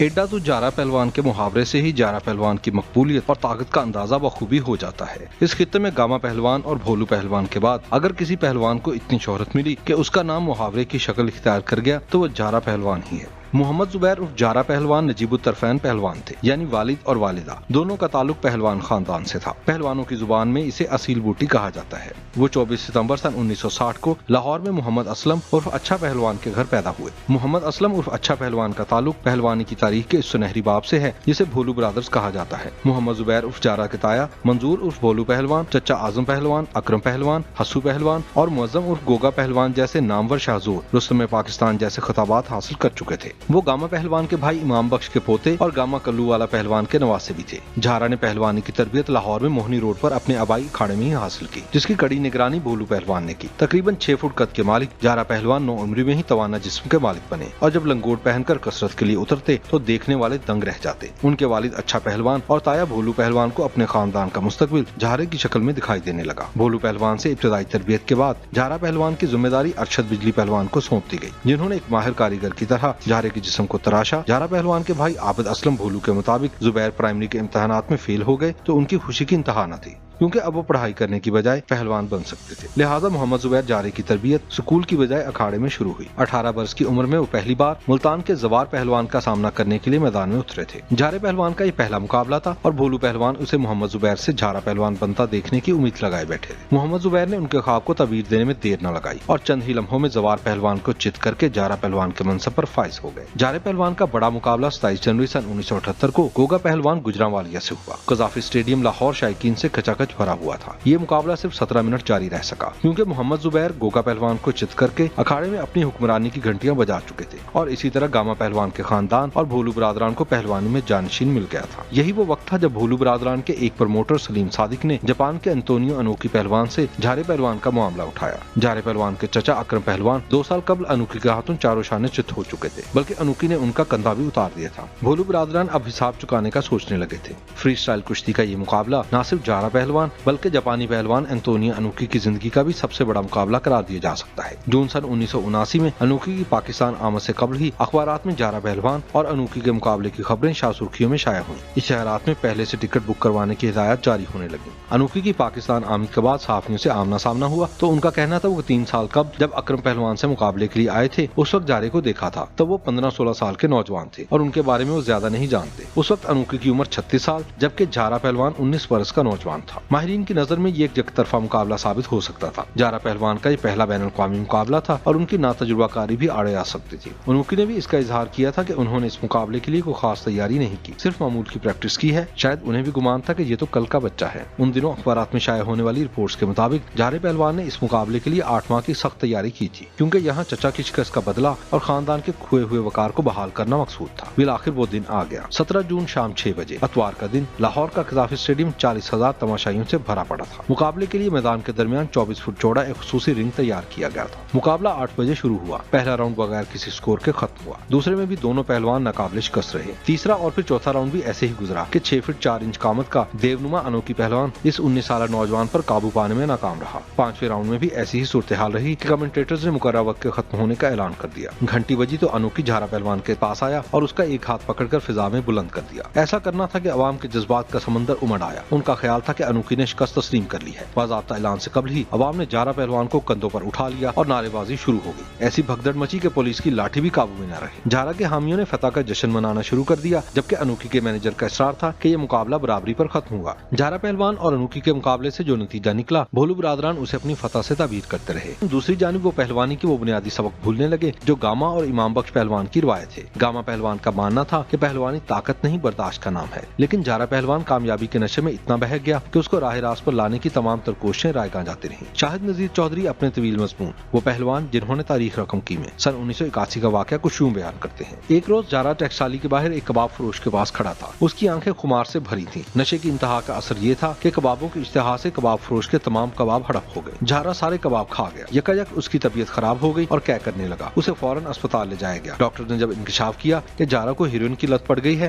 ایڈا تو جارا پہلوان کے محاورے سے ہی جارا پہلوان کی مقبولیت اور طاقت کا اندازہ بخوبی ہو جاتا ہے۔ اس خطے میں گاما پہلوان اور بھولو پہلوان کے بعد اگر کسی پہلوان کو اتنی شہرت ملی کہ اس کا نام محاورے کی شکل اختیار کر گیا تو وہ جارا پہلوان ہی ہے۔ محمد زبیر عرف جارا پہلوان نجیب الطرفین پہلوان تھے، یعنی والد اور والدہ دونوں کا تعلق پہلوان خاندان سے تھا۔ پہلوانوں کی زبان میں اسے اصیل بوٹی کہا جاتا ہے۔ وہ 24 ستمبر سن 1960 کو لاہور میں محمد اسلم عرف اچھا پہلوان کے گھر پیدا ہوئے۔ محمد اسلم عرف اچھا پہلوان کا تعلق پہلوانی کی تاریخ کے اس سنہری باب سے ہے جسے بھولو برادرز کہا جاتا ہے۔ محمد زبیر عرف جارا کے تایا منظور عرف بھولو پہلوان، چچا اعظم پہلوان، اکرم پہلوان، حسو پہلوان اور معظم عرف گوگا پہلوان جیسے نامور شاہزور رستم پاکستان جیسے خطابات حاصل کر چکے تھے۔ وہ گاما پہلوان کے بھائی امام بخش کے پوتے اور گاما کلو والا پہلوان کے نواسے بھی تھے۔ جارا نے پہلوانی کی تربیت لاہور میں موہنی روڈ پر اپنے آبائی اکھاڑے میں ہی حاصل کی، جس کی کڑی نگرانی بھولو پہلوان نے کی۔ تقریباً 6 فٹ قد کے مالک جارا پہلوان 9 عمری میں ہی توانا جسم کے مالک بنے اور جب لنگوٹ پہن کر کثرت کے لیے اترتے تو دیکھنے والے دنگ رہ جاتے۔ ان کے والد اچھا پہلوان اور تایا بھولو پہلوان کو اپنے خاندان کا مستقبل جارے کی شکل میں دکھائی دینے لگا۔ بھولو پہلوان سے ابتدائی تربیت کے بعد جارا پہلوان کی ذمہ داری ارشد بجلی پہلوان کو سونپ دی گئی، جنہوں نے ایک ماہر کاریگر کی طرح جارے کے جسم کو تراشا۔ جارا پہلوان کے بھائی عابد اسلم بھولو کے مطابق زبیر پرائمری کے امتحانات میں فیل ہو گئے تو ان کی خوشی کی انتہا نہ تھی، کیونکہ اب وہ پڑھائی کرنے کی بجائے پہلوان بن سکتے تھے۔ لہٰذا محمد زبیر جارے کی تربیت سکول کی بجائے اکھاڑے میں شروع ہوئی۔ 18 برس کی عمر میں وہ پہلی بار ملتان کے زوار پہلوان کا سامنا کرنے کے لیے میدان میں اترے تھے۔ جارے پہلوان کا یہ پہلا مقابلہ تھا اور بھولو پہلوان اسے محمد زبیر سے جارا پہلوان بنتا دیکھنے کی امید لگائے بیٹھے تھے۔ محمد زبیر نے ان کے خواب کو تعبیر دینے میں دیر نہ لگائی اور چند ہی لمحوں میں زوار پہلوان کو چت کر کے جارا پہلوان کے منصب پر فائز ہو گئے۔ جارے پہلوان کا بڑا مقابلہ 27 جنوری سن 1978 کو گوگا پہلوان گجرانوالیہ سے ہوا۔ قذافی اسٹیڈیم لاہور شائقین سے کھچا کھچ بھرا ہوا تھا۔ یہ مقابلہ صرف 17 منٹ جاری رہ سکا، کیونکہ محمد زبیر گوگا پہلوان کو چت کر کے اکھاڑے میں اپنی حکمرانی کی گھنٹیاں بجا چکے تھے اور اسی طرح گاما پہلوان کے خاندان اور بھولو برادران کو پہلوانی میں جانشین مل گیا تھا۔ یہی وہ وقت تھا جب بھولو برادران کے ایک پروموٹر سلیم صادق نے جاپان کے انتونیو انوکی پہلوان سے جارے پہلوان کا معاملہ اٹھایا۔ جارے پہلوان کے چچا اکرم پہلوان 2 سال قبل انوکی کے ہاتھوں چاروں شانے چت ہو چکے تھے، بلکہ انوکی نے ان کا کندھا بھی اتار دیا تھا۔ بھولو برادران اب حساب چکانے کا سوچنے لگے تھے۔ فری اسٹائل کشتی کا یہ مقابلہ نہ صرف جارا پہلوان بلکہ جاپانی پہلوان انتونیو انوکی کی زندگی کا بھی سب سے بڑا مقابلہ قرار دیا جا سکتا ہے۔ جون سن 1979 میں انوکی کی پاکستان آمد سے قبل ہی اخبارات میں جارا پہلوان اور انوکی کے مقابلے کی خبریں شاہ سرخیوں میں شائع ہوئیں۔ اشتہارات میں پہلے سے ٹکٹ بک کروانے کی ہدایات جاری ہونے لگیں۔ انوکی کی پاکستان آمد کے بعد صحافیوں سے آمنا سامنا ہوا تو ان کا کہنا تھا وہ 3 سال قبل جب اکرم پہلوان سے مقابلے کے لیے آئے تھے اس وقت جارے کو دیکھا تھا، تب وہ 15-16 سال کے نوجوان تھے اور ان کے بارے میں وہ زیادہ نہیں جانتے۔ اس وقت انوکی کی عمر 36 سال جبکہ جارا پہلوان 19 برس کا نوجوان تھا۔ ماہرین کی نظر میں یہ ایک یک طرفہ مقابلہ ثابت ہو سکتا تھا۔ جارا پہلوان کا یہ پہلا بین الاقوامی مقابلہ تھا اور ان کی ناتجربہ کاری بھی آڑے آ سکتی تھی۔ انوکی نے بھی اس کا اظہار کیا تھا کہ انہوں نے اس مقابلے کے لیے کوئی خاص تیاری نہیں کی، صرف معمول کی پریکٹس کی ہے۔ شاید انہیں بھی گمان تھا کہ یہ تو کل کا بچہ ہے۔ ان دنوں اخبارات میں شائع ہونے والی رپورٹس کے مطابق جارے پہلوان نے اس مقابلے کے لیے 8 ماہ کی سخت تیاری کی تھی، کیونکہ یہاں چچا کی شکست کا بدلہ اور خاندان کے کھوئے ہوئے وقار کو بحال کرنا مقصود تھا۔ بالآخر وہ دن آ گیا۔ 17 جون شام 6 بجے اتوار کا دن لاہور کا قذافی اسٹیڈیم 40,000 تماشائیوں سے بھرا پڑا تھا۔ مقابلے کے لیے میدان کے درمیان 24 فٹ چوڑا ایک خصوصی رنگ تیار کیا گیا تھا۔ مقابلہ 8 بجے شروع ہوا۔ پہلا راؤنڈ بغیر کسی سکور کے ختم ہوا۔ دوسرے میں بھی دونوں پہلوان ناقابل شکست رہے۔ تیسرا اور پھر چوتھا راؤنڈ بھی ایسے ہی گزرا کہ 6 فٹ 4 انچ قامت کا دیونما انوکی پہلوان اس 19 سالہ نوجوان پر قابو پانے میں ناکام رہا۔ 5ویں راؤنڈ میں بھی ایسی ہی صورتحال رہی کہ کمنٹیٹرز نے مقررہ وقت کے ختم ہونے کا اعلان کر دیا۔ گھنٹی بجی تو انوکی جارا پہلوان کے پاس آیا اور اس کا ایک ہاتھ پکڑ کر فضا میں بلند کر دیا۔ ایسا کرنا تھا کہ عوام کے جذبات کا سمندر امڑ آیا۔ ان کا خیال تھا کہ انوکی نے شکست تسلیم کر لی ہے۔ باضابطہ اعلان سے قبل ہی عوام نے جارا پہلوان کو کندھوں پر اٹھا لیا اور نعرے بازی شروع ہو گئی۔ ایسی بھگدڑ مچی کہ پولیس کی لاٹھی بھی قابو میں نہ رہی۔ جارا کے حامیوں نے فتح کا جشن منانا شروع کر دیا، جبکہ انوکی کے مینیجر کا اصرار تھا کہ یہ مقابلہ برابری پر ختم ہوگا۔ جارا پہلوان اور انوکی کے مقابلے سے جو نتیجہ نکلا، بھولو برادران اسے اپنی فتح سے تعبیر کرتے رہے۔ دوسری جانب وہ پہلوانی کے وہ بنیادی سبق بھولنے لگے جو گاما اور امام بخش پہلوان کی روایت ہے۔ گاما پہلوان کا ماننا تھا کہ پہلوانی طاقت نہیں برداشت کا نام ہے، لیکن جارا پہلوان کامیابی کے نشے میں اتنا بہک گیا کہ اس کو راہ راست پر لانے کی تمام تر کوششیں رائگاں جاتی رہیں۔ شاہد نذیر چودھری اپنے طویل مضمون وہ پہلوان جنہوں نے تاریخ رقم کی میں سن 1981 کا واقعہ کچھ یوں بیان کرتے ہیں۔ ایک روز جارا ٹیکسٹائل کے باہر ایک کباب فروش کے پاس کھڑا تھا۔ اس کی آنکھیں خمار سے بھری تھیں۔ نشے کی انتہا کا اثر یہ تھا کہ کبابوں کی اشتہا سے کباب فروش کے تمام کباب ہڑپ ہو گئے۔ جارا سارے کباب کھا گیا۔ یکایک اس کی طبیعت خراب ہو گئی اور کہہ کرنے لگا۔ اسے فوراً اسپتال لے جایا گیا۔ ڈاکٹر نے جب انکشاف کیا کہ جارا کو ہیروئن کی لت پڑ گئی ہے